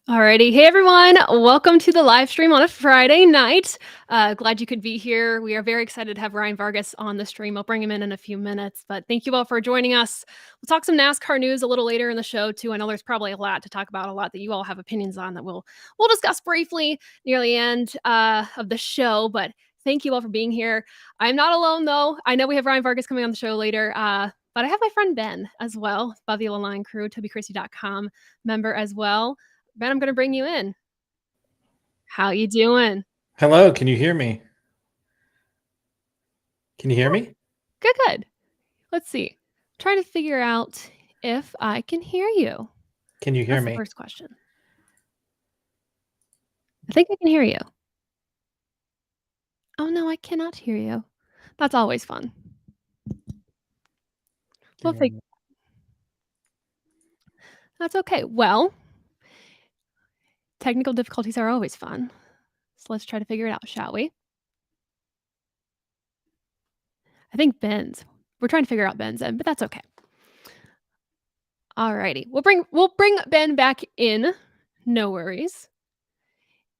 Alrighty. Hey everyone, welcome to the live stream on a Friday night. Glad you could be here. We are very excited to have Ryan Vargas on the stream. I'll bring him in a few minutes, but thank you all for joining us. We'll talk some NASCAR news a little later in the show too. I know there's probably a lot to talk about, a lot that you all have opinions on that we'll discuss briefly near the end of the show. But thank you all for being here. I'm not alone though. I know we have Ryan Vargas coming on the show later. But I have my friend Ben as well, Above the Line crew, TobyChristie.com member as well. Ben, I'm going to bring you in. How you doing? Hello, can you hear me? Can you hear me? Good, good. Let's see. Trying to figure out if I can hear you. Can you hear That's the me? first question. I think I can hear you. Oh no, I cannot hear you. That's always fun. We'll figure. That's okay. Well, technical difficulties are always fun. So let's try to figure it out, shall we? I think Ben's. We're trying to figure out Ben's end, but that's okay. Alrighty. We'll bring Ben back in. No worries.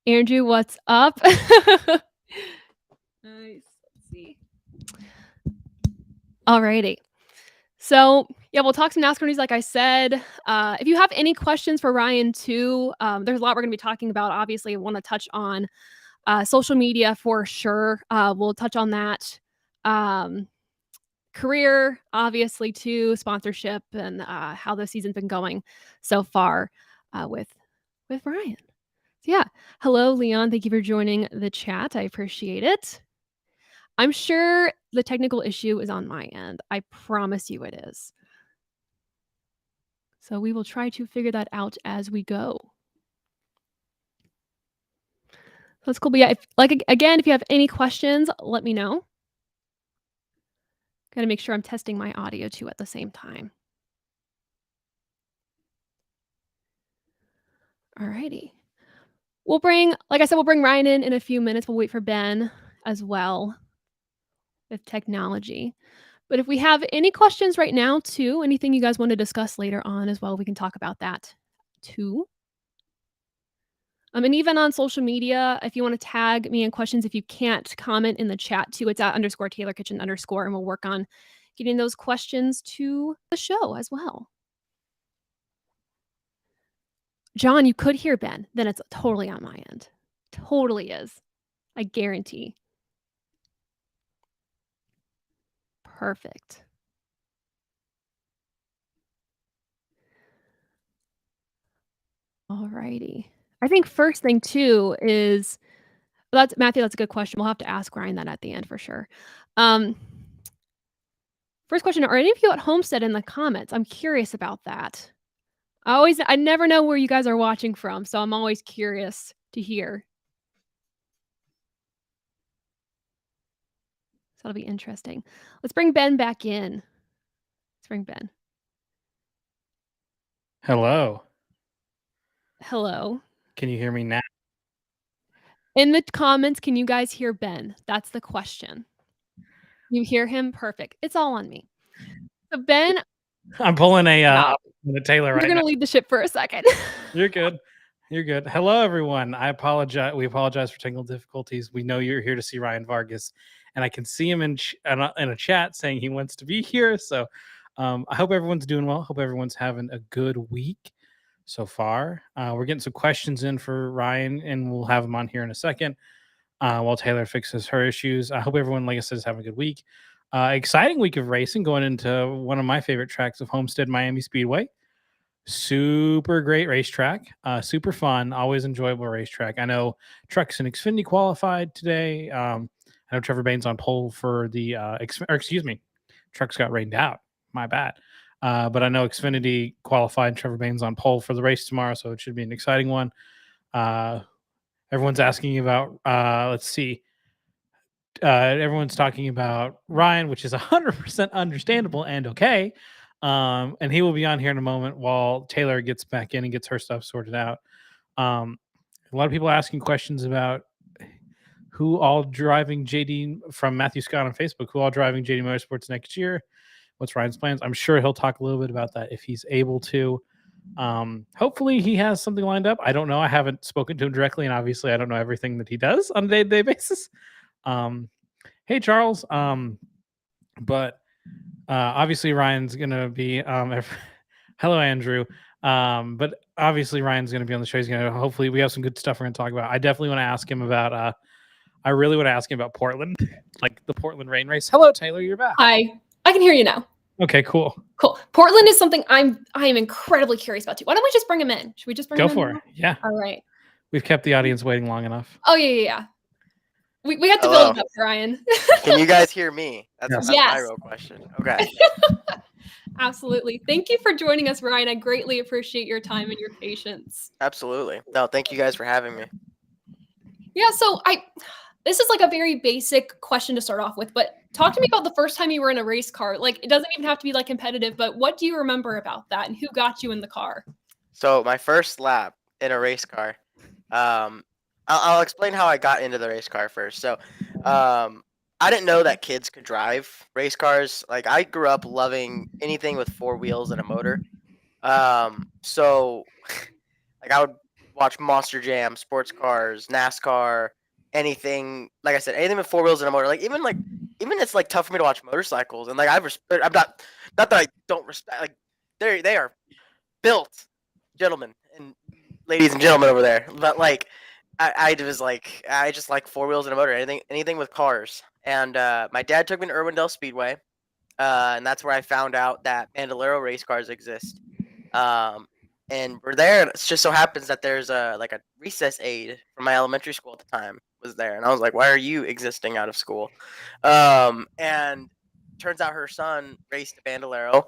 Andrew, what's up? Nice. Let's see. Alrighty. So yeah, we'll talk some NASCAR news, like I said. If you have any questions for Ryan too, there's a lot we're going to be talking about. Obviously, I want to touch on social media for sure. We'll touch on that. Career, obviously, too, sponsorship, and how the season's been going so far with Ryan. So yeah, hello, Leon. Thank you for joining the chat. I appreciate it. I'm sure the technical issue is on my end. I promise you it is. So we will try to figure that out as we go. That's cool. But yeah, if you have any questions, let me know. Gotta make sure I'm testing my audio too at the same time. Alrighty. Like I said, we'll bring Ryan in a few minutes. We'll wait for Ben as well with technology. But if we have any questions right now too, anything you guys want to discuss later on as well, we can talk about that too. And even on social media, if you want to tag me in questions, if you can't comment in the chat too, it's at _Taylor Kitchen _ and we'll work on getting those questions to the show as well. John, you could hear Ben. Then it's totally on my end. Totally is. I guarantee. Perfect. Alrighty. I think first thing too is Matthew. That's a good question. We'll have to ask Ryan that at the end for sure. First question: are any of you at Homestead in the comments? I'm curious about that. I never know where you guys are watching from, so I'm always curious to hear. So that'll be interesting. Let's bring Ben back in. Let's bring Ben. Hello. Hello. Can you hear me now? In the comments, can you guys hear Ben? That's the question. You hear him? Perfect. It's all on me. So Ben, I'm pulling a Taylor right now. You're gonna lead the ship for a second. You're good. You're good. Hello, everyone. I apologize. We apologize for technical difficulties. We know you're here to see Ryan Vargas, and I can see him in a chat saying he wants to be here. So I hope everyone's doing well. Hope everyone's having a good week so far. We're getting some questions in for Ryan, and we'll have him on here in a second while Taylor fixes her issues. I hope everyone, like I said, is having a good week. Exciting week of racing going into one of my favorite tracks of Homestead, Miami Speedway. Super great racetrack, super fun, always enjoyable racetrack. I know Trucks and Xfinity qualified today. I know Trevor Bain's on pole for the Trucks got rained out. My bad. But I know Xfinity qualified. Trevor Bain's on pole for the race tomorrow, so it should be an exciting one. Everyone's asking about. Let's see. Everyone's talking about Ryan, which is 100% understandable and okay. And he will be on here in a moment while Taylor gets back in and gets her stuff sorted out. A lot of people asking questions about who all driving JD from Matthew Scott on Facebook, who all driving JD Motorsports next year. What's Ryan's plans? I'm sure he'll talk a little bit about that if he's able to. Hopefully he has something lined up. I don't know. I haven't spoken to him directly, and obviously I don't know everything that he does on a day-to-day basis. Hey Charles. But obviously Ryan's gonna be hello Andrew. But obviously Ryan's gonna be on the show. He's gonna hopefully we have some good stuff we're gonna talk about. I definitely want to ask him about I really want to ask him about Portland, like the Portland rain race. Hello Taylor, you're back. Hi, I can hear you now. Okay, cool. Cool. Portland is something I am incredibly curious about too. Why don't we just bring him in? Should we just bring him in? Go for it. Yeah. All right. We've kept the audience waiting long enough. Oh yeah. We have to build it up, Ryan. Can you guys hear me? That's Yes. my real question. Okay. Absolutely. Thank you for joining us, Ryan. I greatly appreciate your time and your patience. Absolutely. No, thank you guys for having me. Yeah, so this is like a very basic question to start off with, but talk to me about the first time you were in a race car. Like, it doesn't even have to be like competitive, but what do you remember about that and who got you in the car? So my first lap in a race car, I'll explain how I got into the race car first. So I didn't know that kids could drive race cars. Like, I grew up loving anything with four wheels and a motor. So like I would watch Monster Jam, sports cars, NASCAR, anything, like I said, anything with four wheels and a motor. Like even it's like tough for me to watch motorcycles, and like I'm not that I don't respect, like they are built gentlemen and ladies and gentlemen over there, but like I just like four wheels and a motor, anything with cars. And my dad took me to Irwindale Speedway, and that's where I found out that Bandolero race cars exist. And we're there, and it just so happens that there's a recess aide from my elementary school at the time was there, and I was like, "Why are you existing out of school?" And turns out her son raced a Bandolero.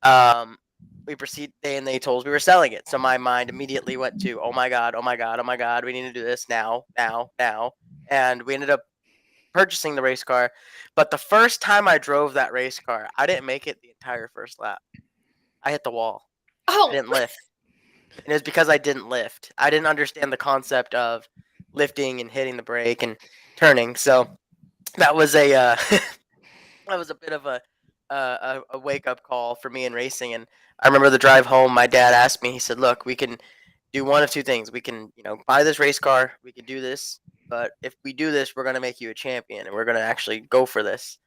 They told us we were selling it, so my mind immediately went to, "Oh my god, oh my god, oh my god, we need to do this now, now, now," and we ended up purchasing the race car. But the first time I drove that race car, I didn't make it the entire first lap. I hit the wall. Oh, I didn't lift. And it was because I didn't lift. I didn't understand the concept of lifting and hitting the brake and turning. So that was a that was a bit of a wake up call for me in racing. And I remember the drive home. My dad asked me. He said, "Look, we can do one of two things. We can, buy this race car. We can do this. But if we do this, we're gonna make you a champion, and we're gonna actually go for this.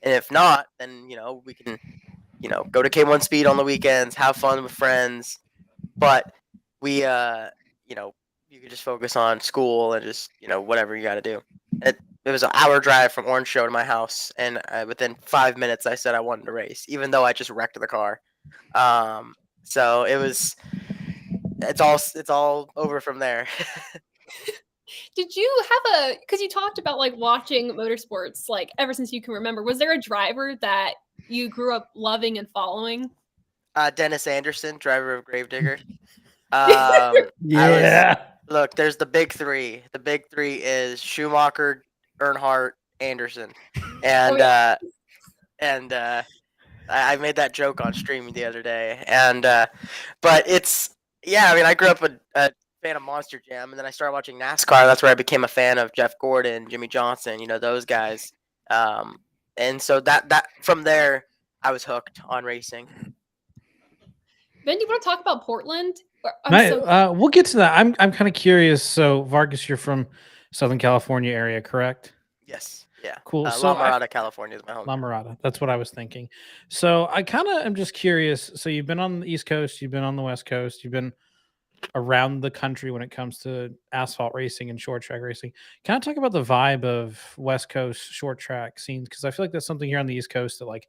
And if not, then we can, go to K1 Speed on the weekends, have fun with friends." But we, you could just focus on school and just, whatever you got to do. It was an hour drive from Orange Show to my house, and within 5 minutes, I said I wanted to race, even though I just wrecked the car. So it's all over from there. did you have because you talked about like watching motorsports like ever since you can remember, was there a driver that you grew up loving and following? Dennis Anderson, driver of Gravedigger. Yeah. Look, there's the big three. The big three is Schumacher, Earnhardt, Anderson, and I made that joke on stream the other day. And but I grew up a fan of Monster Jam, and then I started watching NASCAR. That's where I became a fan of Jeff Gordon, Jimmy Johnson, those guys. And so that from there, I was hooked on racing. Ben, do you want to talk about Portland? We'll get to that. I'm kind of curious. So Vargas, you're from Southern California area, correct? Yes. Yeah. Cool. So La Mirada, California is my home. La Mirada. That's what I was thinking. So I kind of am just curious. So you've been on the East Coast, you've been on the West Coast, you've been around the country when it comes to asphalt racing and short track racing. Can I talk about the vibe of West Coast short track scenes? Because I feel like that's something here on the East Coast that like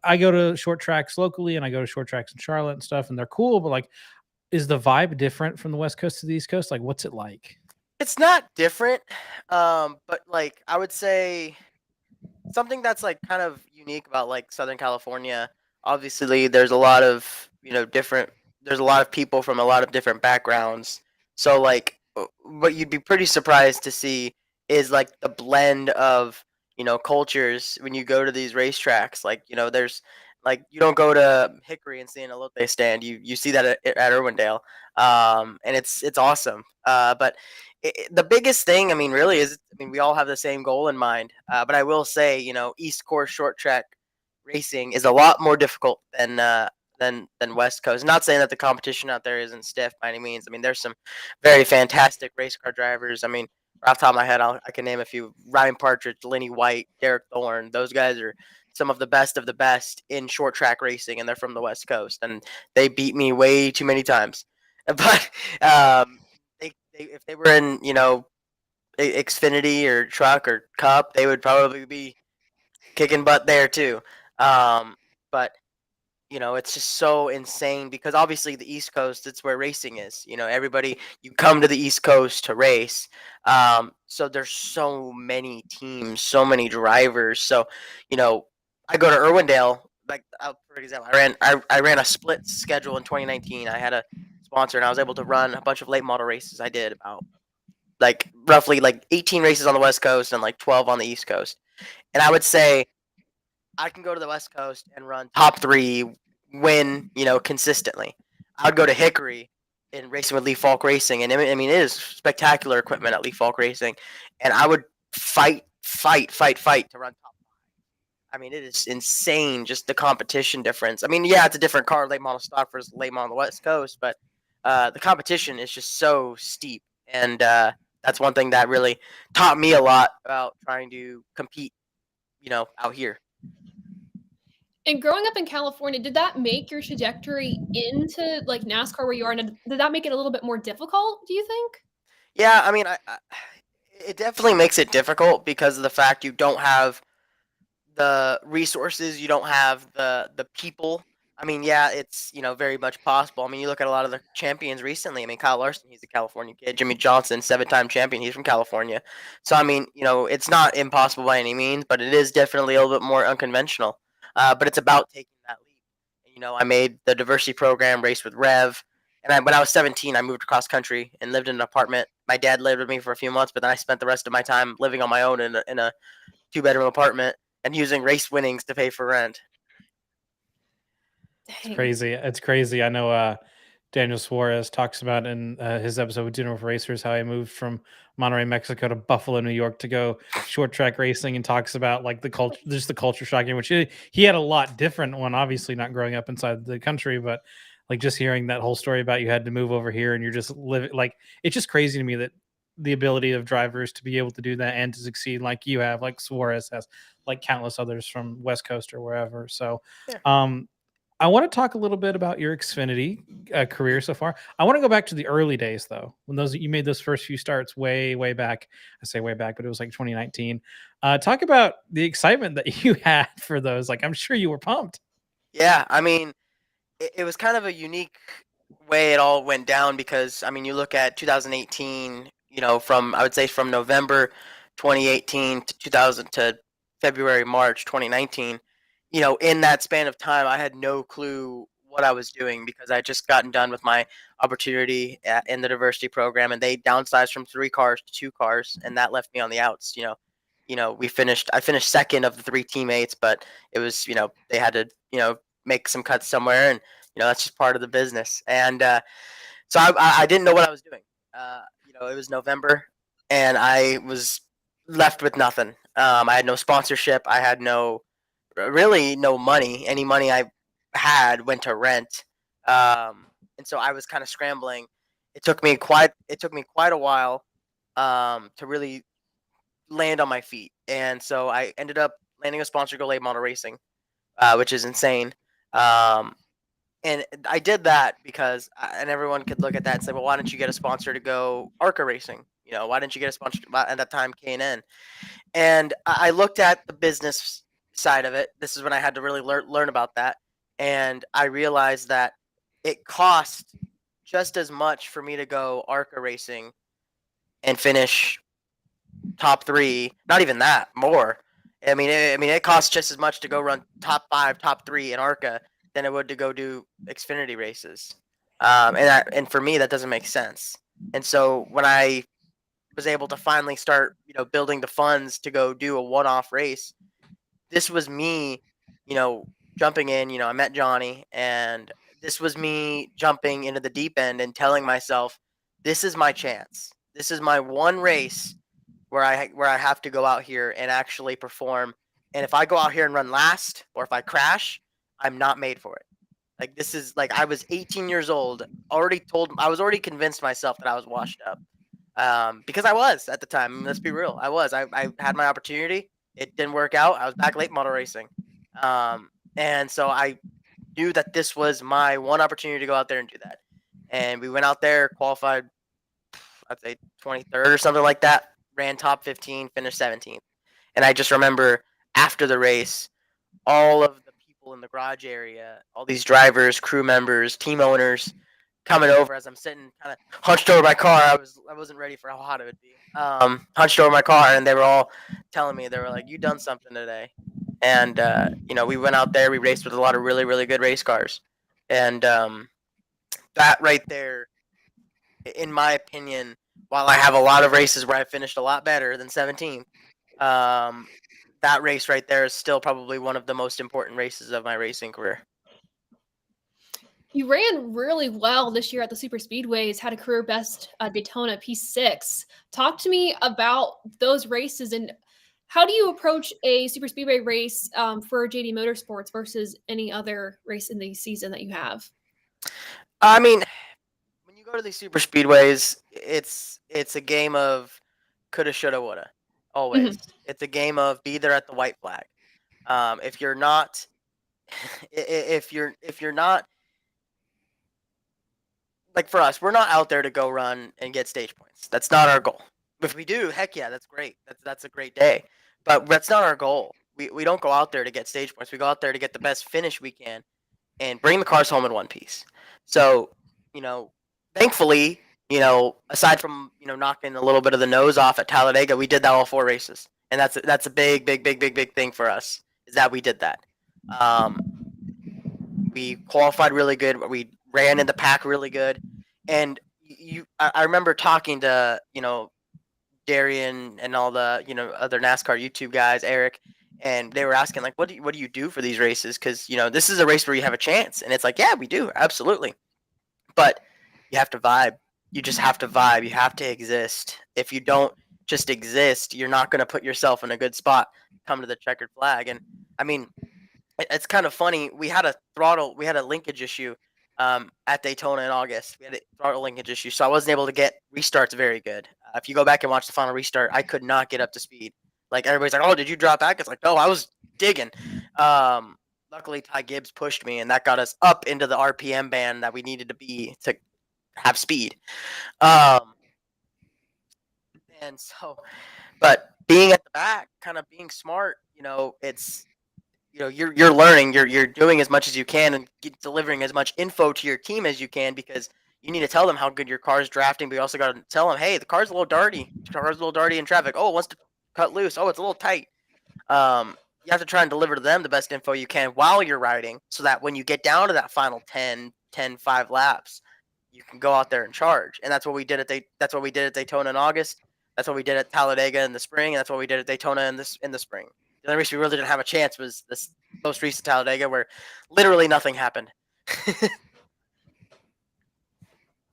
I go to short tracks locally and I go to short tracks in Charlotte and stuff, and they're cool, but like, is the vibe different from the West Coast to the East Coast? Like, what's it like? It's not different, but like I would say something that's like kind of unique about like Southern California. Obviously, there's a lot of there's a lot of people from a lot of different backgrounds. So like, what you'd be pretty surprised to see is like the blend of cultures when you go to these racetracks. Like there's like you don't go to Hickory and see an elote stand. You see that at Irwindale, and it's awesome. But the biggest thing, I mean, really is, we all have the same goal in mind. But I will say, East Coast short track racing is a lot more difficult than than West Coast. Not saying that the competition out there isn't stiff by any means. I mean, there's some very fantastic race car drivers. I mean, off the top of my head, I can name a few: Ryan Partridge, Lenny White, Derek Thorne. Those guys are some of the best in short track racing, and they're from the West Coast, and they beat me way too many times. But if they were in, Xfinity or Truck or Cup, they would probably be kicking butt there too. But it's just so insane because obviously the East Coast, it's where racing is. Everybody, you come to the East Coast to race. So there's so many teams, so many drivers. So, I go to Irwindale, like for example, I ran a split schedule in 2019. I had a sponsor and I was able to run a bunch of late model races. I did about roughly 18 races on the West Coast and 12 on the East Coast. And I would say I can go to the West Coast and run top 3, win, consistently. I would go to Hickory in racing with Lee Falk Racing, and I mean it is spectacular equipment at Lee Falk Racing, and I would fight to run top 5. I mean, it is insane, just the competition difference. I mean, yeah, it's a different car, late model stock versus late model on the West Coast, but the competition is just so steep, and that's one thing that really taught me a lot about trying to compete, out here. And growing up in California, did that make your trajectory into NASCAR where you are? And did that make it a little bit more difficult, do you think? Yeah, I mean, it definitely makes it difficult because of the fact you don't have the resources, you don't have the people. I mean, yeah, it's very much possible. I mean, you look at a lot of the champions recently. I mean, Kyle Larson, he's a California kid. Jimmy Johnson, 7-time champion, he's from California. So I mean, it's not impossible by any means, but it is definitely a little bit more unconventional. But it's about taking that leap. I made the diversity program, raced with Rev, and when I was 17, I moved across country and lived in an apartment. My dad lived with me for a few months, but then I spent the rest of my time living on my own in a 2-bedroom apartment and using race winnings to pay for rent. It's crazy. It's crazy. I know Daniel Suarez talks about in his episode with Dinner with Racers how he moved from Monterrey, Mexico to Buffalo, New York to go short track racing, and talks about the culture, just the culture shock, in which he had a lot different one, obviously not growing up inside the country, but just hearing that whole story about you had to move over here and you're just living it's just crazy to me that the ability of drivers to be able to do that and to succeed like you have, like Suarez has, like countless others from West Coast or wherever. So, yeah. I want to talk a little bit about your Xfinity career so far. I want to go back to the early days, though, when you made those first few starts way back. I say way back, but it was 2019. Talk about the excitement that you had for those. I'm sure you were pumped. Yeah, I mean, it was kind of a unique way it all went down because, I mean, you look at 2018, I would say from November 2018 to 2000 to February, March 2019, in that span of time, I had no clue what I was doing because I had just gotten done with my opportunity in the diversity program, and they downsized from 3 cars to 2 cars, and that left me on the outs. I finished second of the 3 teammates, but it was, they had to, make some cuts somewhere, and that's just part of the business. And so I didn't know what I was doing. It was November, and I was left with nothing. I had no sponsorship. I had really no money. Any money I had went to rent, and so I was kind of scrambling. It took me quite a while to really land on my feet, and so I ended up landing a sponsor, Go Late Model Racing, which is insane. And I did that because, and everyone could look at that and say, well, why didn't you get a sponsor to go ARCA racing? Why didn't you get a sponsor at that time, K&N? And I looked at the business side of it. This is when I had to really learn about that. And I realized that it cost just as much for me to go ARCA racing and finish top 3. Not even that, more. I mean, it costs just as much to go run top 5, top 3 in ARCA than it would to go do Xfinity races. And for me, that doesn't make sense. And so when I was able to finally start, building the funds to go do a one-off race, this was me, jumping in. I met Johnny, and this was me jumping into the deep end and telling myself, this is my chance. This is my one race where I have to go out here and actually perform. And if I go out here and run last, or if I crash, I'm not made for it. Like this is like I was 18 years old, I was already convinced myself that I was washed up. Because I was at the time. Let's be real, I was. I had my opportunity. It didn't work out. I was back late model racing, and so I knew that this was my one opportunity to go out there and do that. And we went out there, qualified, I'd say 23rd or something like that. Ran top 15, finished 17th. And I just remember after the race, all of the people in the garage area, all these drivers, crew members, team owners, coming over as I'm sitting kind of hunched over my car. I wasn't ready for how hot it would be. Hunched over my car, and they were all telling me, they were like, "You done something today." And we went out there. We raced with a lot of really really good race cars, and that right there, in my opinion, while I have a lot of races where I finished a lot better than 17th, that race right there is still probably one of the most important races of my racing career. You ran really well this year at the Super Speedways, had a career best Daytona P6. Talk to me about those races and how do you approach a Super Speedway race for JD Motorsports versus any other race in the season that you have? I mean, when you go to these super speedways, it's a game of coulda, shoulda, woulda. Always, it's a game of be there at the white flag. If you're not, if you're not, like for us, we're not out there to go run and get stage points. That's not our goal. If we do, heck yeah, that's great. That's a great day. But that's not our goal. We don't go out there to get stage points. We go out there to get the best finish we can and bring the cars home in one piece. So, thankfully, aside from knocking a little bit of the nose off at Talladega, we did that all 4 races, and that's a big, big, big, big, big thing for us is that we did that. We qualified really good. We ran in the pack really good, and I remember talking to Darian and all the other NASCAR YouTube guys, Eric, and they were asking like, what do you do for these races? Because this is a race where you have a chance, and it's like, yeah, we do, absolutely, but you have to vibe. You just have to vibe. You have to exist. If you don't just exist, you're not going to put yourself in a good spot. Come to the checkered flag, and I mean, it's kind of funny. We had a linkage issue at Daytona in August. We had a throttle linkage issue, so I wasn't able to get restarts very good. If you go back and watch the final restart, I could not get up to speed. Like everybody's like, "Oh, did you drop back?" It's like, "No, I was digging." Luckily, Ty Gibbs pushed me, and that got us up into the RPM band that we needed to be to have speed. And so, but being at the back, kind of being smart, it's you're learning, you're doing as much as you can and delivering as much info to your team as you can, because you need to tell them how good your car's drafting, but you also got to tell them, hey, the car's a little darty. The car's a little darty in traffic. Oh, it wants to cut loose. Oh, it's a little tight. You have to try and deliver to them the best info you can while you're riding, so that when you get down to that final 5 laps, you can go out there and charge. And that's what we did at Daytona in August. That's what we did at Talladega in the spring. And that's what we did at Daytona in the spring. The only race we really didn't have a chance was this most recent Talladega, where literally nothing happened.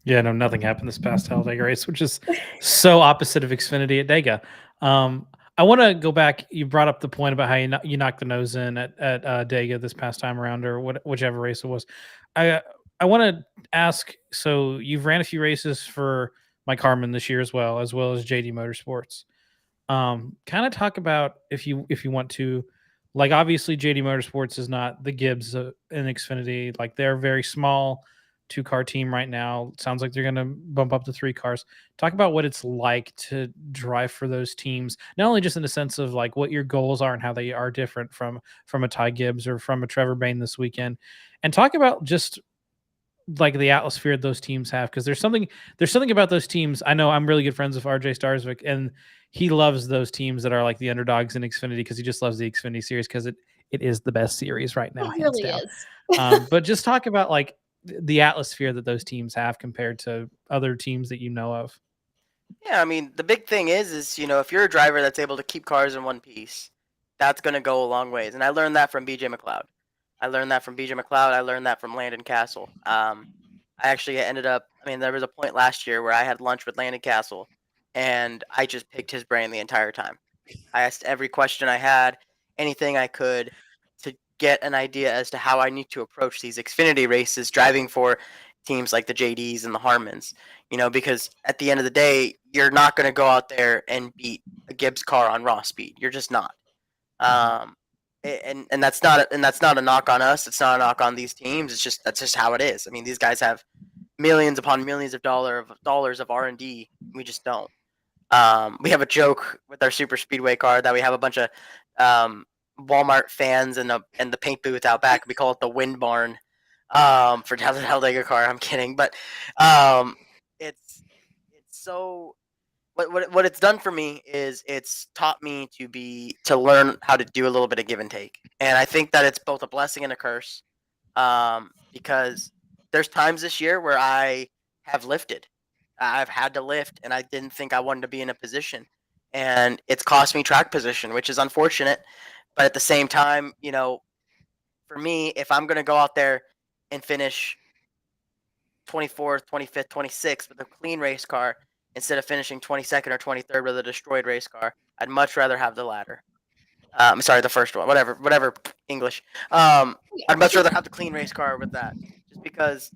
Yeah, no, nothing happened this past Talladega race, which is so opposite of Xfinity at Dega. I want to go back. You brought up the point about how you knocked the nose in at Dega this past time around, or whichever race it was. I want to ask. So you've ran a few races for Mike Harmon this year as well as JD Motorsports. Kind of talk about, if you want to, like, obviously JD Motorsports is not the Gibbs in Xfinity. Like, they're a very small 2-car team right now. Sounds like they're going to bump up to 3 cars. Talk about what it's like to drive for those teams, not only just in the sense of like what your goals are and how they are different from a Ty Gibbs or from a Trevor Bayne this weekend, and talk about just like the atmosphere those teams have, because there's something about those teams. I know I'm really good friends with RJ Starsvik, and he loves those teams that are like the underdogs in Xfinity, because he just loves the Xfinity series, because it is the best series right now, It hands really down. is. But just talk about like the atmosphere that those teams have compared to other teams that you know of. Yeah, I mean, the big thing is if you're a driver that's able to keep cars in one piece, that's going to go a long ways. And I learned that from BJ McLeod. I learned that from Landon Castle. I actually ended up, there was a point last year where I had lunch with Landon Castle, and I just picked his brain the entire time. I asked every question I had, anything I could, to get an idea as to how I need to approach these Xfinity races, driving for teams like the JDs and the Harmons. Because at the end of the day, you're not going to go out there and beat a Gibbs car on raw speed. You're just not. And that's not a knock on us. It's not a knock on these teams. That's just how it is. I mean, these guys have millions upon millions of dollars of R&D. We just don't. We have a joke with our super speedway car that we have a bunch of Walmart fans in the paint booth out back. We call it the wind barn for the Talladega car. I'm kidding, but it's so. What it's done for me is it's taught me to learn how to do a little bit of give and take, and I think that it's both a blessing and a curse, because there's times this year where I have lifted. I've had to lift, and I didn't think I wanted to be in a position, and it's cost me track position, which is unfortunate. But at the same time, for me, if I'm going to go out there and finish 24th, 25th, 26th with a clean race car instead of finishing 22nd or 23rd with a destroyed race car, I'd much rather have the latter. Sorry, the first one, whatever English. I'd much rather have the clean race car with that, just because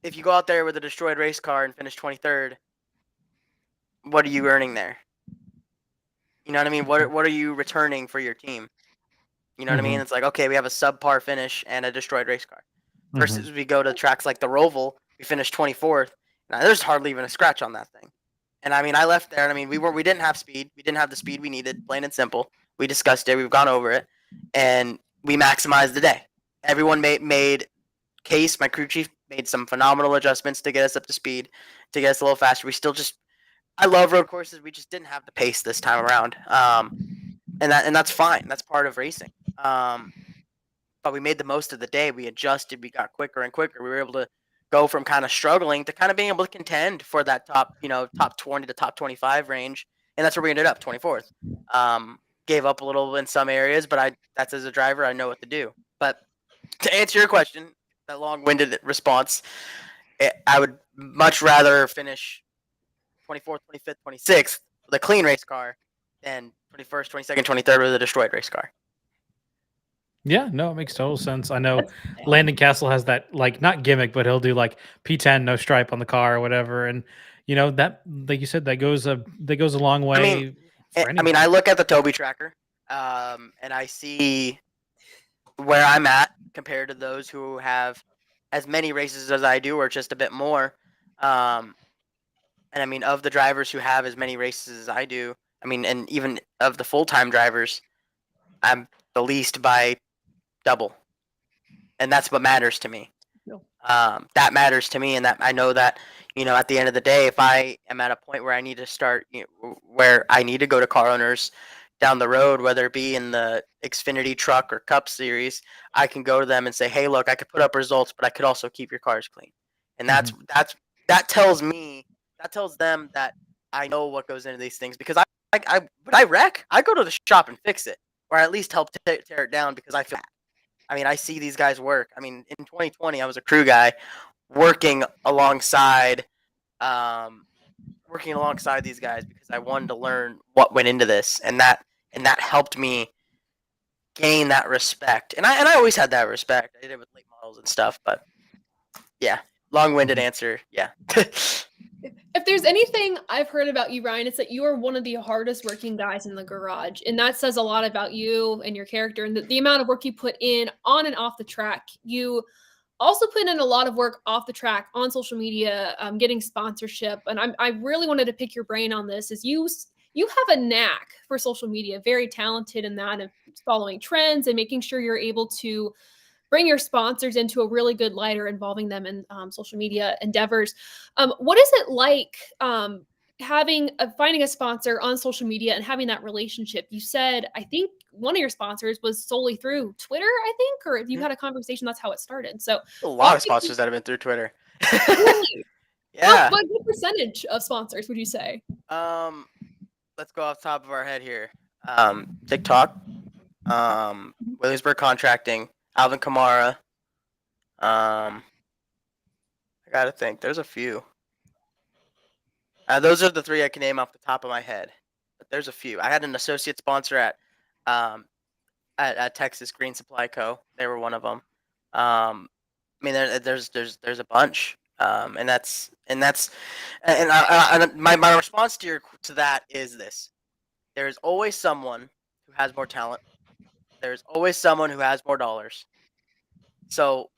if you go out there with a destroyed race car and finish 23rd, what are you earning there? You know what I mean? What are you returning for your team? You know what I mean? It's like, okay, we have a subpar finish and a destroyed race car. Versus we go to tracks like the Roval, we finished 24th. Now, there's hardly even a scratch on that thing. And I mean, I left there, and I mean, we didn't have speed. We didn't have the speed we needed, plain and simple. We discussed it. We've gone over it, and we maximized the day. Everyone made Case, my crew chief, made some phenomenal adjustments to get us up to speed, to get us a little faster. I love road courses. We just didn't have the pace this time around, and that's fine. That's part of racing. But we made the most of the day. We adjusted. We got quicker and quicker. We were able to go from kind of struggling to kind of being able to contend for that top 20 to top 25 range, and that's where we ended up, 24th. Gave up a little in some areas, but that's as a driver, I know what to do. But to answer your question, that long-winded response, I would much rather finish 24th, 25th, 26th with a clean race car than 21st, 22nd, 23rd with a destroyed race car. Yeah, no, it makes total sense. I know Landon Castle has that, like, not gimmick, but he'll do like P10 no stripe on the car or whatever, and that, like you said, that goes a long way. I look at the Toby tracker, and I see where I'm at compared to those who have as many races as I do, or just a bit more. And I mean, of the drivers who have as many races as I do, I mean, and even of the full-time drivers, I'm the least by double, and that's what matters to me. That matters to me, and that I know that at the end of the day, if I am at a point where I need to start, where I need to go to car owners down the road, whether it be in the Xfinity Truck or Cup Series, I can go to them and say, hey, look, I could put up results, but I could also keep your cars clean, and that tells them that I know what goes into these things, because when I wreck, I go to the shop and fix it, or at least help tear it down, because I feel bad. I mean, I see these guys work. I mean, in 2020, I was a crew guy working alongside these guys, because I wanted to learn what went into this, and that helped me gain that respect. And I always had that respect. I did it with late models and stuff, but yeah, long-winded answer. Yeah. If there's anything I've heard about you, Ryan, it's that you are one of the hardest working guys in the garage. And that says a lot about you and your character, and the amount of work you put in on and off the track. You also put in a lot of work off the track, on social media, getting sponsorship. And I really wanted to pick your brain on this. Is you have a knack for social media, very talented in that, of following trends and making sure you're able to bring your sponsors into a really good light, or involving them in social media endeavors. What is it like finding a sponsor on social media and having that relationship? You said, I think one of your sponsors was solely through Twitter, I think, or if you had a conversation, that's how it started. So a lot of sponsors that have been through Twitter. Really? Yeah. What percentage of sponsors would you say? Let's go off the top of our head here. TikTok, Williamsburg Contracting, Alvin Kamara. I gotta think. There's a few. Those are the three I can name off the top of my head. But there's a few. I had an associate sponsor at at Texas Green Supply Co. They were one of them. I mean, there's a bunch, and my response to that is this: there is always someone who has more talent. There's always someone who has more dollars. So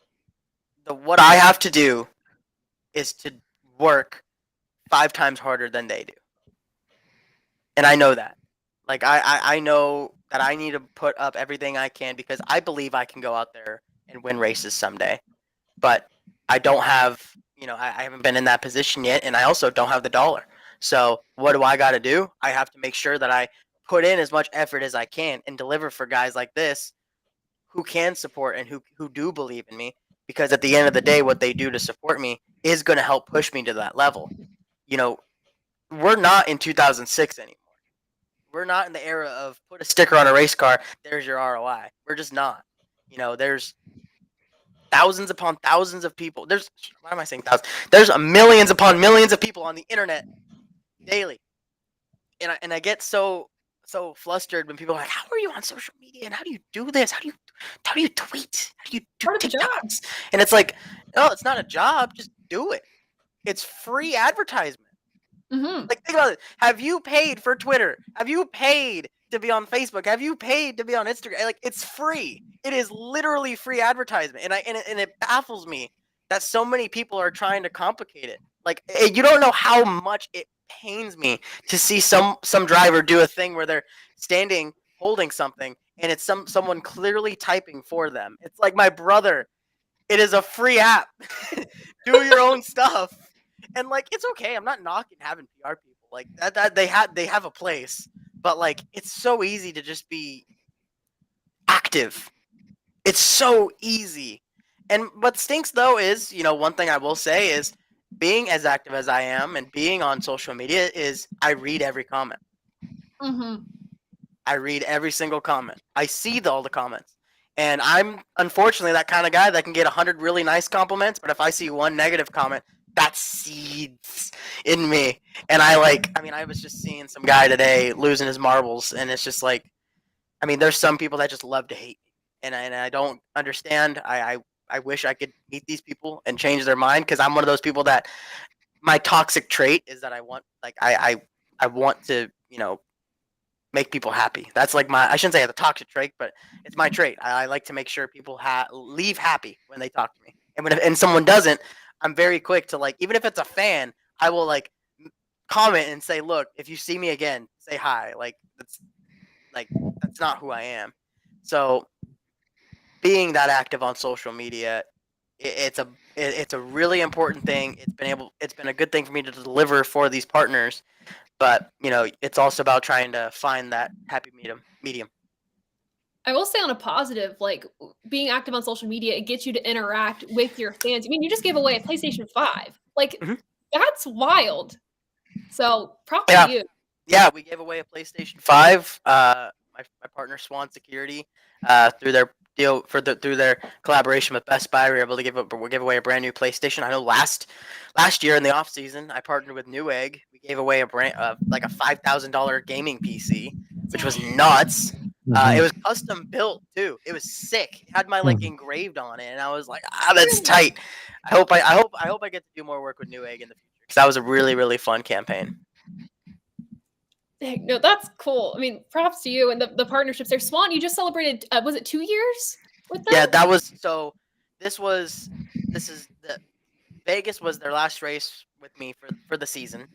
what I have to do is to work 5 times harder than they do, and I know that. Like I know that I need to put up everything I can because I believe I can go out there and win races someday. But I don't have, I haven't been in that position yet, and I also don't have the dollar. So what do I got to do? I have to make sure that I put in as much effort as I can and deliver for guys like this who can support and who do believe in me. Because at the end of the day, what they do to support me is going to help push me to that level. We're not in 2006 anymore. We're not in the era of put a sticker on a race car, there's your ROI. We're just not. There's thousands upon thousands of people. Why am I saying thousands? There's millions upon millions of people on the internet daily, and I get so flustered when people are like, "How are you on social media? And how do you do this? How do you tweet? How do you do TikToks?" And it's like, no, it's not a job. Just do it. It's free advertisement. Mm-hmm. Like, think about it. Have you paid for Twitter? Have you paid to be on Facebook? Have you paid to be on Instagram? Like, it's free. It is literally free advertisement, and it baffles me that so many people are trying to complicate it. Like, you don't know how much it pains me to see some driver do a thing where they're standing holding something, and it's someone clearly typing for them. It's like, my brother. It is a free app. Do your own stuff. And like, it's okay. I'm not knocking having PR people like that. They have a place, but like, it's so easy to just be active. It's so easy. And what stinks though is, one thing I will say is being as active as I am and being on social media is I read every comment. Mm-hmm. I read every single comment. I see all the comments. And I'm unfortunately that kind of guy that can get 100 really nice compliments, but if I see one negative comment, that seeds in me. And I was just seeing some guy today losing his marbles, and it's just like, there's some people that just love to hate me, and I don't understand. I wish I could meet these people and change their mind, because I'm one of those people that my toxic trait is that I want to make people happy. That's like I shouldn't say I have a toxic trait, but it's my trait. I like to make sure people leave happy when they talk to me. And when someone doesn't, I'm very quick to, like, even if it's a fan, I will like comment and say, look, if you see me again, say hi. That's not who I am. So being that active on social media, it's a really important thing. It's been a good thing for me to deliver for these partners. But, it's also about trying to find that happy medium. I will say on a positive, like being active on social media, it gets you to interact with your fans. I mean, you just gave away a PlayStation 5. Like, that's wild. So props to you. Yeah, we gave away a PlayStation 5. My partner Swan Security, through their deal through their collaboration with Best Buy, we were able to give away a brand new PlayStation. I know last year in the off season, I partnered with Newegg. We gave away a $5,000 gaming PC, which was nuts. It was custom built too. It was sick. It had my engraved on it, and I was like, that's tight. I hope I get to do more work with Newegg in the future, because that was a really, really fun campaign. No, that's cool. I mean, props to you and the partnerships there. Swan, you just celebrated, was it 2 years with them? Yeah, that was, so Vegas was their last race with me for the season.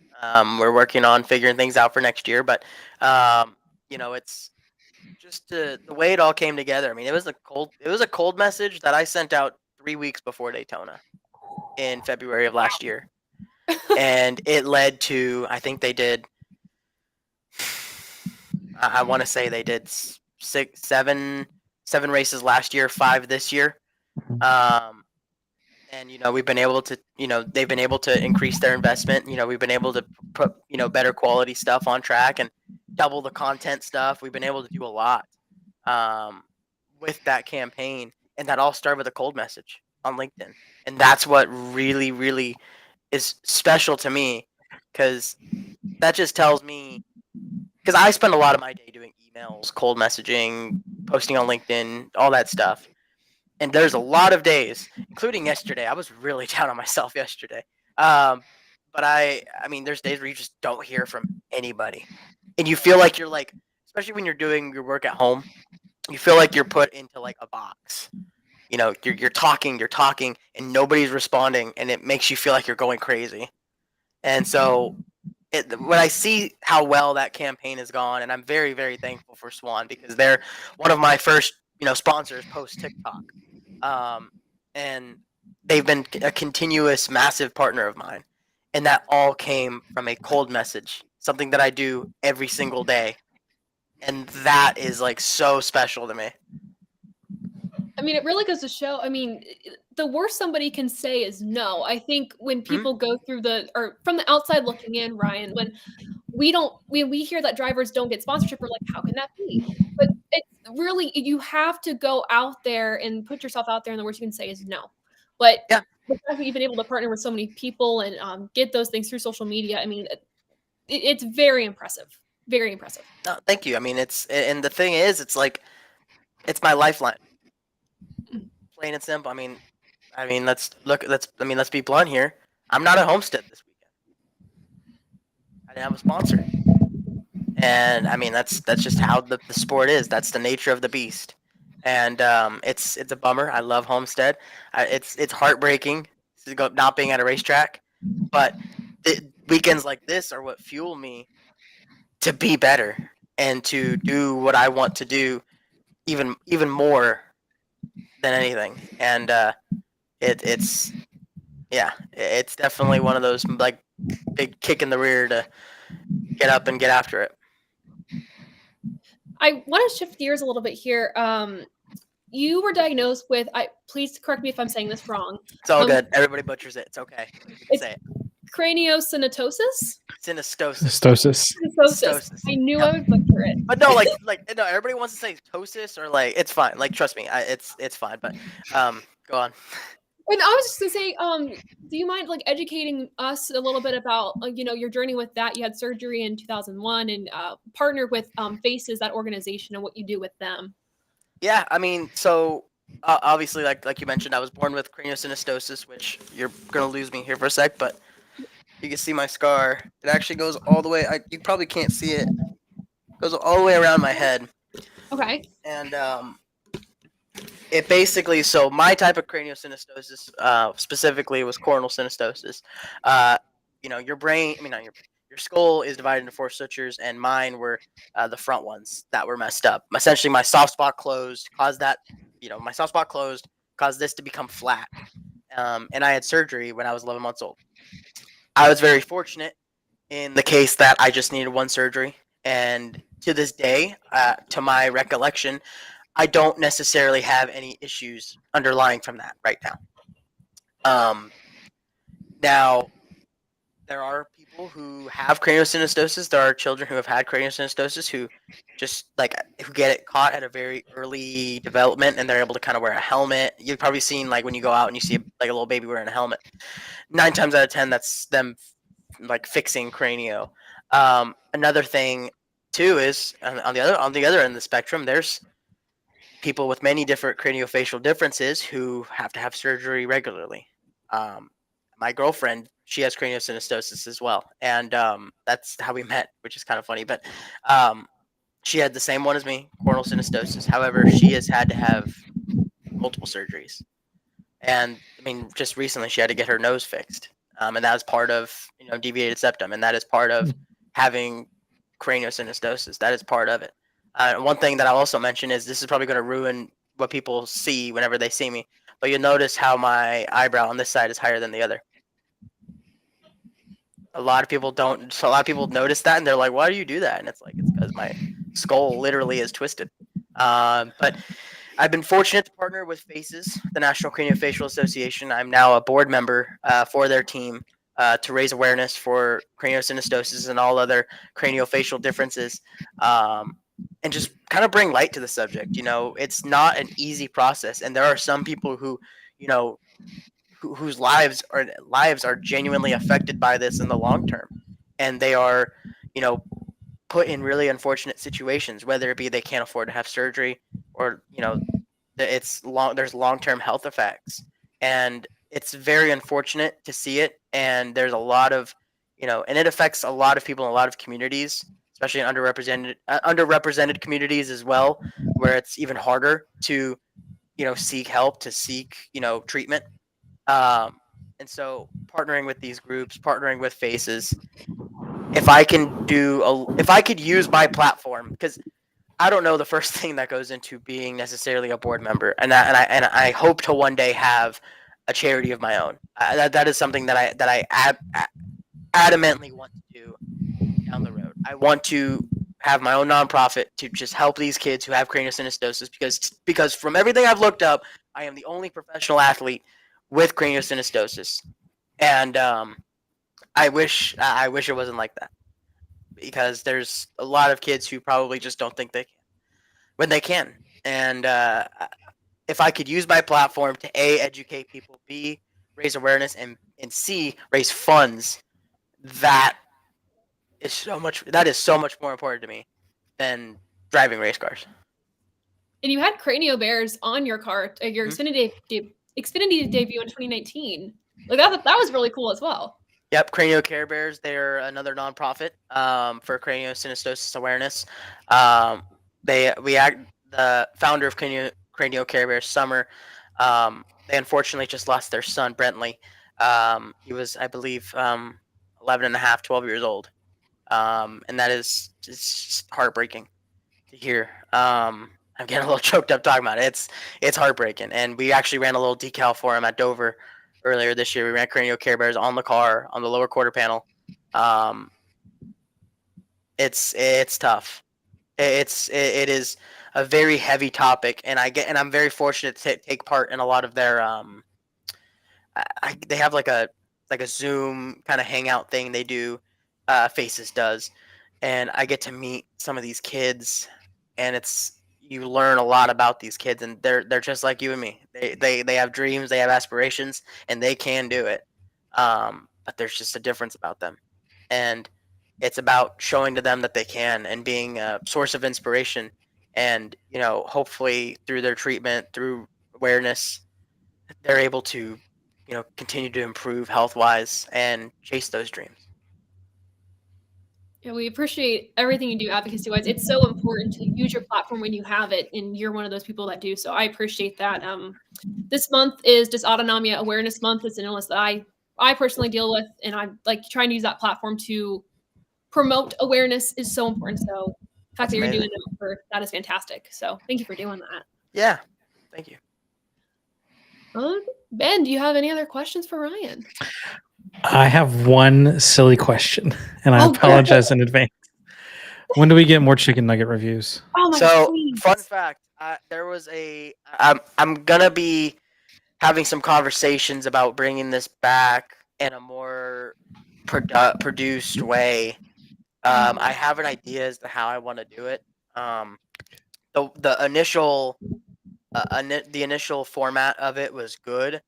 We're working on figuring things out for next year, but it's just the way it all came together. I mean, it was a cold message that I sent out 3 weeks before Daytona in February of last year. And it led to, I think they did, I want to say they did 7 races last year, 5 this year. And we've been able to, they've been able to increase their investment. We've been able to put better quality stuff on track and double the content stuff. We've been able to do a lot with that campaign, and that all started with a cold message on LinkedIn. And that's what really, really is special to me, because that just tells me, because I spend a lot of my day doing emails, cold messaging, posting on LinkedIn, all that stuff. And there's a lot of days, including yesterday. I was really down on myself yesterday. But I mean, there's days where you just don't hear from anybody, and you feel like you're like, especially when you're doing your work at home, you feel like you're put into like a box. You know, you're talking, and nobody's responding, and it makes you feel like you're going crazy. And so, when I see how well that campaign has gone, and I'm very, very thankful for Swan because they're one of my first, sponsors post TikTok, and they've been a continuous, massive partner of mine, and that all came from a cold message, something that I do every single day, and that is like so special to me. I mean, it really goes to show. I mean, the worst somebody can say is no. I think when people go through or from the outside looking in, Ryan, when we hear that drivers don't get sponsorship, we're like, how can that be? But it's really, you have to go out there and put yourself out there, and the worst you can say is no. But Yeah. the fact that you've been able to partner with so many people and get those things through social media, I mean, it's very impressive. Very impressive. No, thank you. I mean, and the thing is, it's like, it's my lifeline. Plain and simple. I mean, let's be blunt here. I'm not at Homestead this weekend. I didn't have a sponsor, and I mean that's just how the sport is. That's the nature of the beast, and it's a bummer. I love Homestead. It's heartbreaking not being at a racetrack, but weekends like this are what fuel me to be better and to do what I want to do even more than anything. And it's definitely one of those like big kick in the rear to get up and get after it. I want to shift gears a little bit here. You were diagnosed with, please correct me if I'm saying this wrong. It's all good. Everybody butchers it. It's okay. You can say it. Craniosynostosis? Synostosis. Synostosis. I knew I would butcher it. But no, no, everybody wants to say tosis or like, it's fine. Like, trust me, it's fine. But go on. And I was just gonna say, do you mind like educating us a little bit about your journey with that? You had surgery in 2001 and partnered with Faces, that organization, and what you do with them. Yeah, I mean, so obviously, like you mentioned, I was born with craniosynostosis, which you're gonna lose me here for a sec, but you can see my scar. It actually goes all the way. You probably can't see it. It goes all the way around my head. Okay. And it basically, so my type of craniosynostosis specifically was coronal synostosis. Your brain, I mean, not your brain, your skull is divided into 4 sutures, and mine were the front ones that were messed up. Essentially, my soft spot closed, caused this to become flat. And I had surgery when I was 11 months old. I was very fortunate in the case that I just needed one surgery. And to this day, to my recollection, I don't necessarily have any issues underlying from that right now. Now, there are people who have craniosynostosis. There are children who have had craniosynostosis who who get it caught at a very early development, and they're able to kind of wear a helmet. You've probably seen like when you go out and you see like a little baby wearing a helmet. 9 times out of 10, that's them like fixing cranio. Another thing too is on the other end of the spectrum, there's people with many different craniofacial differences who have to have surgery regularly. My girlfriend, she has craniosynostosis as well, and that's how we met, which is kind of funny. But she had the same one as me, coronal synostosis. However, she has had to have multiple surgeries, and I mean, just recently she had to get her nose fixed, and that is part of deviated septum, and that is part of having craniosynostosis. That is part of it. One thing that I'll also mention is this is probably going to ruin what people see whenever they see me, but you'll notice how my eyebrow on this side is higher than the other. A lot of people don't. So a lot of people notice that, and they're like, "Why do you do that?" And it's like, it's because my skull literally is twisted. But I've been fortunate to partner with Faces, the National Craniofacial Association. I'm now a board member for their team to raise awareness for craniosynostosis and all other craniofacial differences, and just kind of bring light to the subject. It's not an easy process, and there are some people who, whose lives are genuinely affected by this in the long term, and they are, put in really unfortunate situations, whether it be they can't afford to have surgery, or there's long-term health effects, and it's very unfortunate to see it. And there's a lot of, and it affects a lot of people in a lot of communities, especially in underrepresented communities as well, where it's even harder to seek help, to seek treatment. And so partnering with these groups, partnering with faces, if I could use my platform, because I don't know the first thing that goes into being necessarily a board member, and I hope to one day have a charity of my own. That is something that I adamantly want to do down the road. I want to have my own nonprofit to just help these kids who have craniosynostosis, because from everything I've looked up, I am the only professional athlete with craniosynostosis, and I wish it wasn't like that, because there's a lot of kids who probably just don't think they can when they can. And if I could use my platform to A, educate people, B, raise awareness, and C, raise funds, that is so much more important to me than driving race cars. And you had Cranio Bears on your car, your Xfinity debut in 2019. Like that was really cool as well. Yep, Cranio Care Bears. They're another nonprofit for craniosynostosis awareness. The founder of Cranio Care Bears, Summer. They unfortunately just lost their son, Brentley. He was, I believe, 11 and a half, 12 years old. And that is just heartbreaking to hear. I'm getting a little choked up talking about it. It's heartbreaking. And we actually ran a little decal for him at Dover earlier this year. We ran Cranio Care Bears on the car, on the lower quarter panel. It's tough. It is a very heavy topic, and I'm very fortunate to take part in a lot of their they have like a Zoom kind of hangout thing they do. Faces does, and I get to meet some of these kids, and you learn a lot about these kids, and they're just like you and me. They have dreams, they have aspirations, and they can do it. But there's just a difference about them, and it's about showing to them that they can, and being a source of inspiration. And hopefully through their treatment, through awareness, they're able to continue to improve health wise and chase those dreams. Yeah, we appreciate everything you do advocacy wise. It's so important to use your platform when you have it, and you're one of those people that do. So I appreciate that. This month is Dysautonomia Awareness Month. It's an illness that I personally deal with, and I'm like trying to use that platform to promote awareness is so important. So the fact that you're doing that is fantastic. So thank you for doing that. Yeah, thank you. Ben, do you have any other questions for Ryan? I have one silly question, and I apologize in advance. When do we get more chicken nugget reviews? Oh my So, fun fact, there was I'm gonna be having some conversations about bringing this back in a more produced way. I have an idea as to how I want to do it. The initial format of it was good.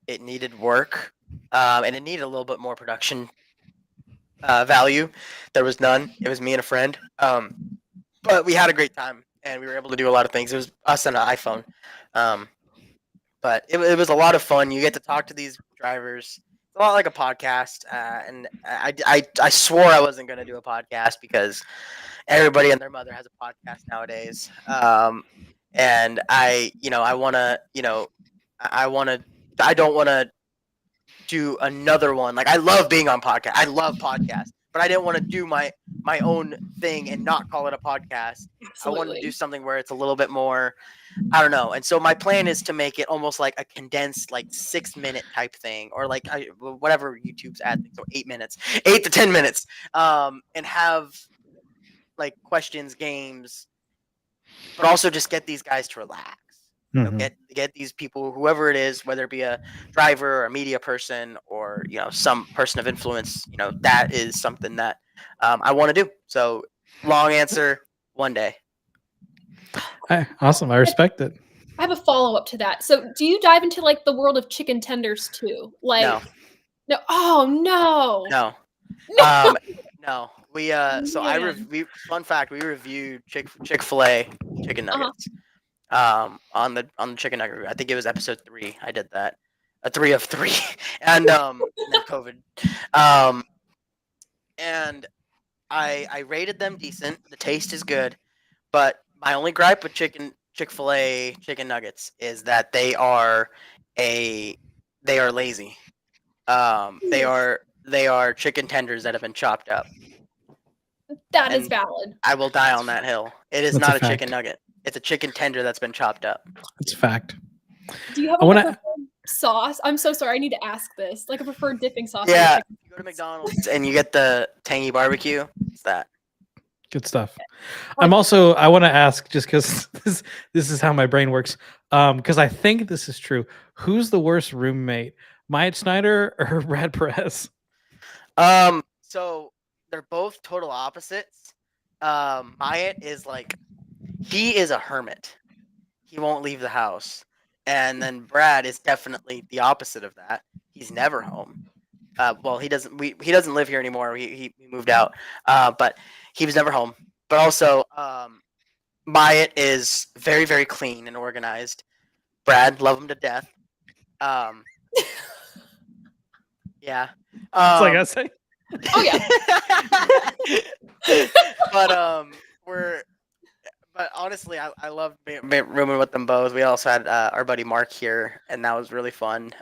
It needed work, and it needed a little bit more production value. There was none. It was me and a friend, but we had a great time, and we were able to do a lot of things. It was us and an iPhone, but it was a lot of fun. You get to talk to these drivers. It's a lot like a podcast, and I swore I wasn't going to do a podcast because everybody and their mother has a podcast nowadays. And I don't want to do another one. Like, I love being on podcast. I love podcasts, but I didn't want to do my own thing and not call it a podcast. Absolutely. I wanted to do something where it's a little bit more, I don't know. And so my plan is to make it almost like a condensed, like 6-minute type thing, or like whatever YouTube's ad, so 8 minutes, 8 to 10 minutes, and have like questions, games, but also just get these guys to relax. Get these people, whoever it is, whether it be a driver or a media person or some person of influence, that is something that I want to do. So, long answer, one day. Awesome, I respect it. I have a follow up to that. So, do you dive into like the world of chicken tenders too? Like, No. Oh no. No. No, we so I Man. fun fact, we reviewed Chick-fil-A chicken Uh-huh. nuggets on the chicken nugget review. I think it was episode 3. I did that. A 3 of 3. And then COVID. And I rated them decent. The taste is good, but my only gripe with Chick-fil-A chicken nuggets is that they are lazy. They are chicken tenders that have been chopped up. That is And valid. I will die on that hill. It is That's not a a chicken fact. nugget. It's a chicken tender that's been chopped up. It's a fact. Do you have I like a wanna- preferred sauce? I'm so sorry. I need to ask this. Like a preferred dipping sauce. for your Yeah, chicken if you go to nuggets? McDonald's and you get the tangy barbecue, it's that. Good stuff. I want to ask, just because this is how my brain works, because I think this is true. Who's the worst roommate, Myatt Snyder or Brad Perez? So they're both total opposites. Myatt is like, he is a hermit. He won't leave the house. And then Brad is definitely the opposite of that. He's never home. Well, he doesn't live here anymore. He moved out. But he was never home. But also, Myatt is very, very clean and organized. Brad, love him to death. Yeah. It's like I say. Oh yeah. But honestly, I love rooming with them both. We also had our buddy Mark here, and that was really fun.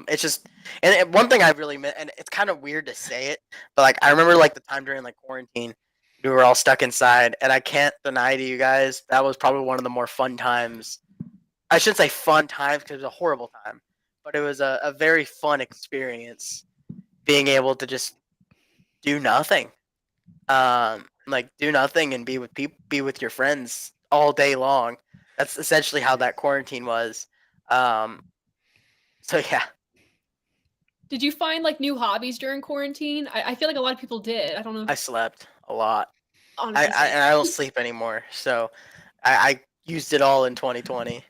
It's just, and one thing I really miss, and it's kind of weird to say it, but like I remember like the time during like quarantine, we were all stuck inside, and I can't deny to you guys that was probably one of the more fun times. I shouldn't say fun times because it was a horrible time, but it was a very fun experience being able to just do nothing. Like do nothing and be with people, be with your friends all day long. That's essentially how that quarantine was. So yeah. Did you find like new hobbies during quarantine? I feel like a lot of people did. I don't know. I slept a lot. Honestly, And I don't sleep anymore. So I used it all in 2020.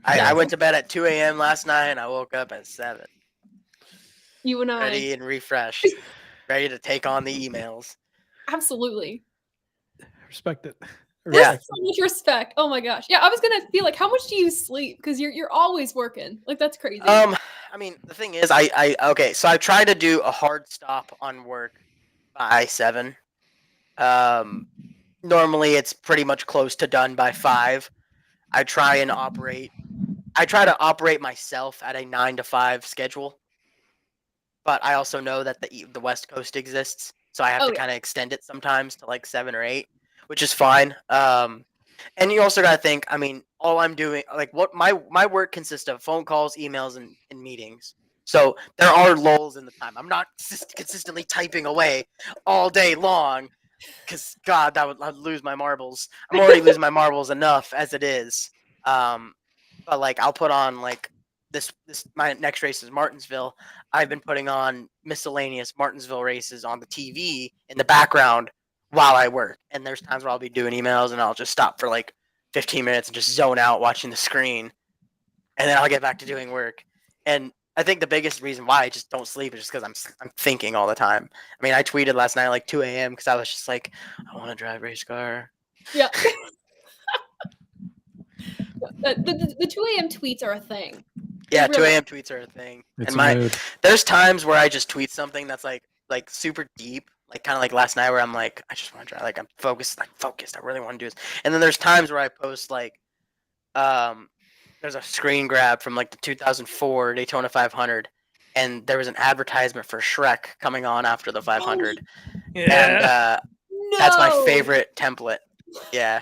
I went to bed at 2 a.m. last night and I woke up at 7. you and I. Ready and refreshed. Ready to take on the emails. Absolutely. Respect it. Yeah. So much respect. Oh my gosh. Yeah, I was gonna feel like, how much do you sleep? Because you're always working. Like that's crazy. I mean, the thing is, okay, so I try to do a hard stop on work by 7. Normally it's pretty much close to done by 5. I try to operate myself at a 9 to 5 schedule, but I also know that the West Coast exists, so I have to kind of extend it sometimes to like 7 or 8, which is fine. And you also got to think, I mean, all I'm doing, like what my work consists of phone calls, emails, and meetings. So there are lulls in the time. I'm not consistently typing away all day long, because God, I'd lose my marbles. I'm already losing my marbles enough as it is. But like I'll put on like this my next race is Martinsville. I've been putting on miscellaneous Martinsville races on the TV in the background while I work. And there's times where I'll be doing emails and I'll just stop for like 15 minutes and just zone out watching the screen. And then I'll get back to doing work. And I think the biggest reason why I just don't sleep is just because I'm thinking all the time. I mean, I tweeted last night like 2 a.m. because I was just like, I want to drive race car. Yeah. The 2 a.m. tweets are a thing. Yeah, 2 a.m. tweets are a thing. It's and there's times where I just tweet something that's like super deep, like kind of like last night where I'm like, I just want to try, like I'm focused. I really want to do this. And then there's times where I post like, there's a screen grab from like the 2004 Daytona 500, and there was an advertisement for Shrek coming on after the 500, and that's my favorite template. Yeah.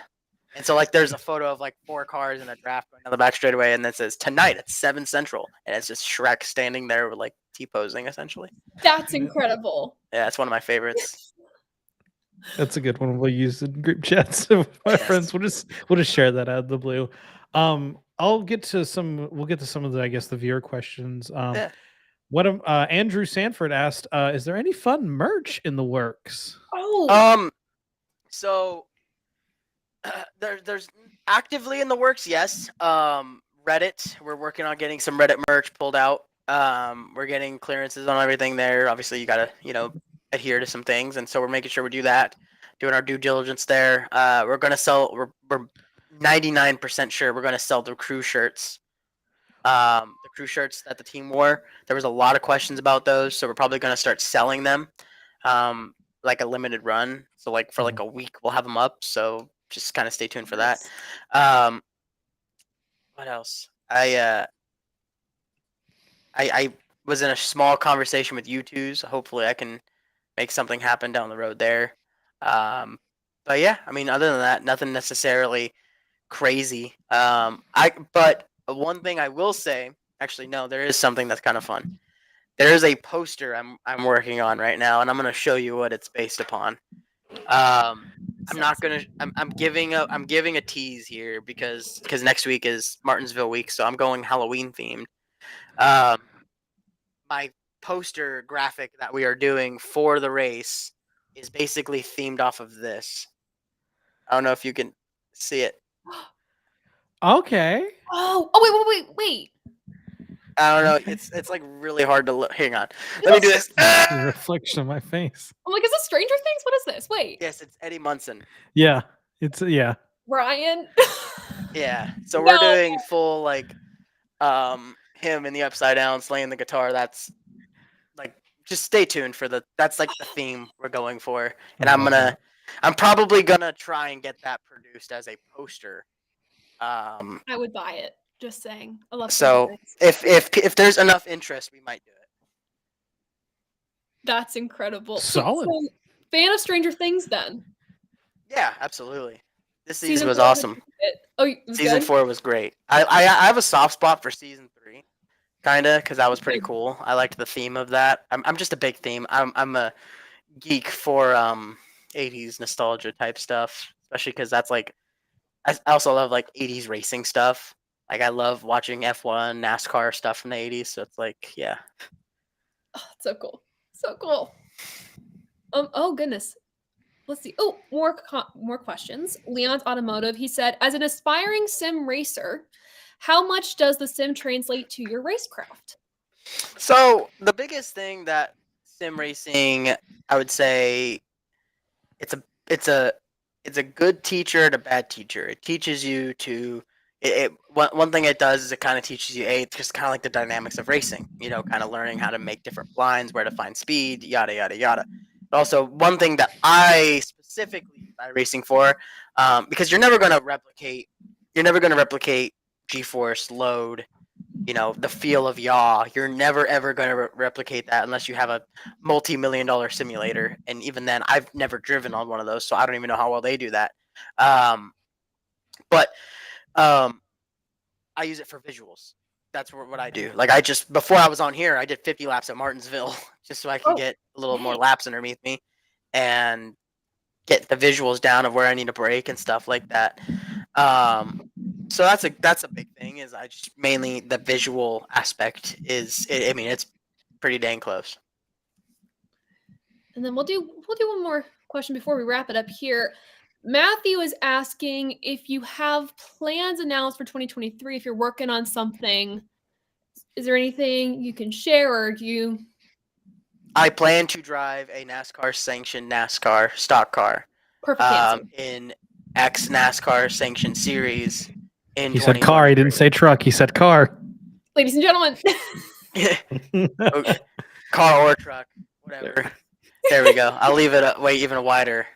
And so, like, there's a photo of, like, 4 cars in a draft going down the back straightaway, and it says, tonight at 7 Central. And it's just Shrek standing there with, like, T-posing, essentially. That's incredible. Yeah, it's one of my favorites. That's a good one. We'll use in group chats with my friends. We'll just share that out of the blue. We'll get to some of the, I guess, the viewer questions. Andrew Sanford asked, is there any fun merch in the works? So... there's actively in the works, yes. Reddit, we're working on getting some Reddit merch pulled out. We're getting clearances on everything there. Obviously, you gotta, adhere to some things, and so we're making sure we do that, doing our due diligence there. We're gonna sell. We're 99% sure we're gonna sell the crew shirts. The crew shirts that the team wore. There was a lot of questions about those, so we're probably gonna start selling them, like a limited run. So like for like a week, we'll have them up. So just kind of stay tuned for that. What else? I was in a small conversation with U2s. Hopefully, I can make something happen down the road there. But yeah, I mean, other than that, nothing necessarily crazy. But one thing I will say, actually, no, there is something that's kind of fun. There is a poster I'm working on right now, and I'm gonna show you what it's based upon. I'm not gonna. I'm giving a tease here because next week is Martinsville week, so I'm going Halloween themed. My poster graphic that we are doing for the race is basically themed off of this. I don't know if you can see it. Okay. Wait. I don't know. Okay. It's like really hard to look. Hang on. Let me do this. The reflection of my face. I'm like, is this Stranger Things? What is this? Wait. Yes, it's Eddie Munson. Yeah. It's yeah. Ryan. Yeah. So we're doing full like him in the upside down slaying the guitar. That's like just stay tuned for that's like the theme we're going for. And I'm probably gonna try and get that produced as a poster. I would buy it. Just saying. I love so if there's enough interest, we might do it. That's incredible. Solid. So, fan of Stranger Things then? Yeah, absolutely. This season was awesome. Season 4 was great. I have a soft spot for season 3, kinda, because that was pretty cool. I liked the theme of that. I'm just a big theme. I'm a geek for 80s nostalgia type stuff, especially because that's like I also love like 80s racing stuff. Like I love watching F1, NASCAR stuff from the 80s. So it's like, yeah. Oh, so cool. So cool. Oh goodness. Let's see. Oh, more questions. Leon's Automotive. He said, as an aspiring sim racer, how much does the sim translate to your racecraft? So the biggest thing that sim racing, I would say, it's a good teacher and a bad teacher. It teaches you to. One thing it does is it kind of teaches you, it's just kind of like the dynamics of racing. You know, kind of learning how to make different blinds, where to find speed, yada yada yada. Also, one thing that I specifically buy racing for, because you're never going to replicate G-force load, you know, the feel of yaw. You're never ever going to replicate that unless you have a multi-million-dollar simulator, and even then, I've never driven on one of those, so I don't even know how well they do that. But I use it for visuals. That's what I do. Like before I was on here, I did 50 laps at Martinsville just so I could get a little more laps underneath me and get the visuals down of where I need to brake and stuff like that. So that's a big thing. Is I just mainly the visual aspect is. I mean, it's pretty dang close. And then we'll do one more question before we wrap it up here. Matthew is asking if you have plans announced for 2023, if you're working on something. Is there anything you can share, or do you? I plan to drive a NASCAR sanctioned NASCAR stock car. Perfect answer. In X NASCAR sanctioned series. He said car. He didn't say truck. He said car. Ladies and gentlemen. Okay. Car or truck, whatever. There we go. I'll leave it way even wider.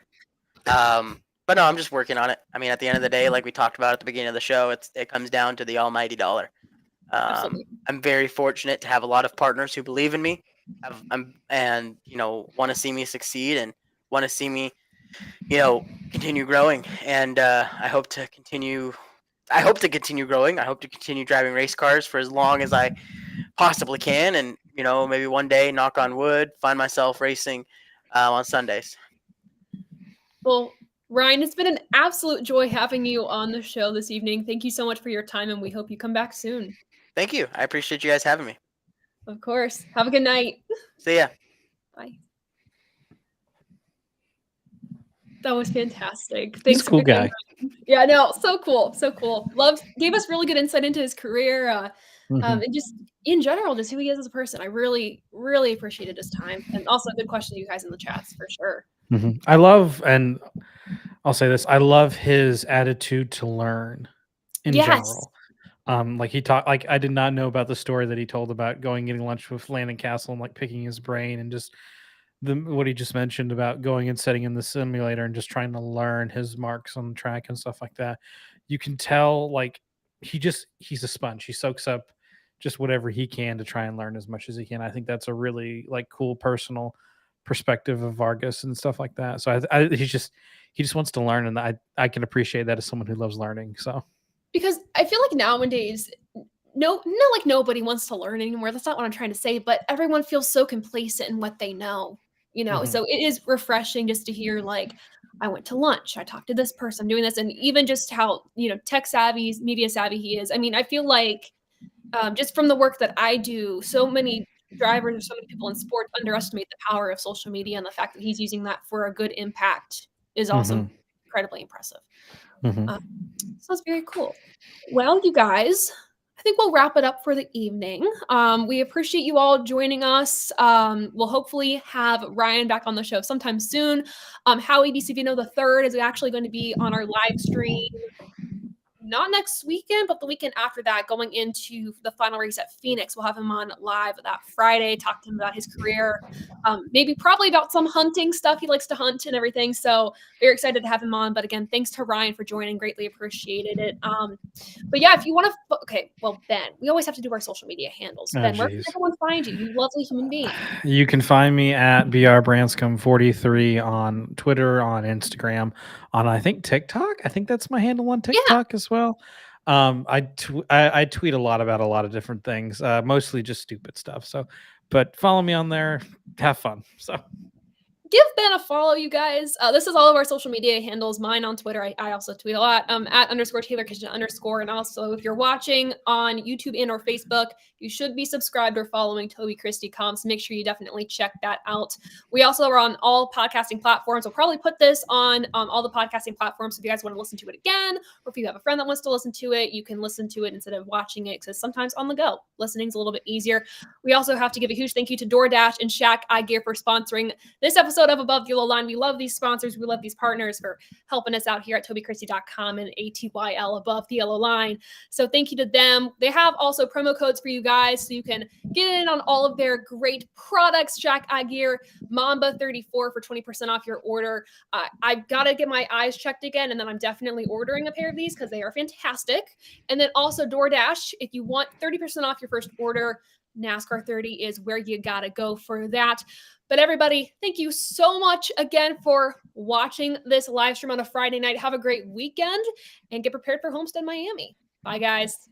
But no, I'm just working on it. I mean, at the end of the day, like we talked about at the beginning of the show, it comes down to the almighty dollar. I'm very fortunate to have a lot of partners who believe in me, and you know, want to see me succeed and want to see me, you know, continue growing. And I hope to continue growing. I hope to continue driving race cars for as long as I possibly can, and you know, maybe one day, knock on wood, find myself racing on Sundays. Well, Ryan, it's been an absolute joy having you on the show this evening. Thank you so much for your time, and we hope you come back soon. Thank you. I appreciate you guys having me. Of course. Have a good night. See ya. Bye. That was fantastic. He's a cool guy. Yeah, no, so cool. So cool. Gave us really good insight into his career. And just, in general, just who he is as a person. I really, really appreciated his time, and also good question to you guys in the chats for sure. I love, and I'll say this, I love his attitude to learn in Yes. general. Like he talked, like I did not know about the story that he told about going getting lunch with Landon Castle and like picking his brain, and just what he just mentioned about going and setting in the simulator and just trying to learn his marks on the track and stuff like that. You can tell like he's a sponge. He soaks up just whatever he can to try and learn as much as he can. I think that's a really like cool personal perspective of Vargas and stuff like that. So he just wants to learn, and I can appreciate that as someone who loves learning. So Because I feel like nowadays, not like nobody wants to learn anymore. That's not what I'm trying to say, but everyone feels so complacent in what they know, So it is refreshing just to hear like, I went to lunch, I talked to this person, I'm doing this, and even just how tech savvy, media savvy he is. I mean, I feel like just from the work that I do, so many drivers or so many people in sports underestimate the power of social media, and the fact that he's using that for a good impact is also incredibly impressive. So that's very cool. Well, you guys, I think we'll wrap it up for the evening. We appreciate you all joining us. We'll hopefully have Ryan back on the show sometime soon. Howie DCVino the third is actually going to be on our live stream, not next weekend, but the weekend after that, going into the final race at Phoenix. We'll have him on live that Friday, talk to him about his career, probably about some hunting stuff. He likes to hunt and everything. So very excited to have him on. But again, thanks to Ryan for joining. Greatly appreciated it. But yeah, if you want to, okay, well, Ben, we always have to do our social media handles. Ben, where can everyone find you? You lovely human being. You can find me at brbranscombe43 on Twitter, on Instagram, on I think TikTok. I think that's my handle on TikTok as well. I tweet a lot about a lot of different things, mostly just stupid stuff. So, but follow me on there. Have fun. So. Give Ben a follow, you guys. This is all of our social media handles. Mine on Twitter. I also tweet a lot. At _Taylor Kitchen _ And also, if you're watching on YouTube and or Facebook, you should be subscribed or following Toby Christie Comps. Make sure you definitely check that out. We also are on all podcasting platforms. We'll probably put this on all the podcasting platforms. So if you guys want to listen to it again, or if you have a friend that wants to listen to it, you can listen to it instead of watching it, because sometimes on the go, listening's a little bit easier. We also have to give a huge thank you to DoorDash and Shaq Gear for sponsoring this episode of Above the Yellow Line. We love these sponsors. We love these partners for helping us out here at TobyChristie.com and ATYL Above the Yellow Line. So thank you to them. They have also promo codes for you guys, so you can get in on all of their great products. Shaq Gear, Mamba34 for 20% off your order. I've got to get my eyes checked again, and then I'm definitely ordering a pair of these because they are fantastic. And then also DoorDash, if you want 30% off your first order, NASCAR 30 is where you got to go for that. But everybody, thank you so much again for watching this live stream on a Friday night. Have a great weekend and get prepared for Homestead Miami. Bye, guys.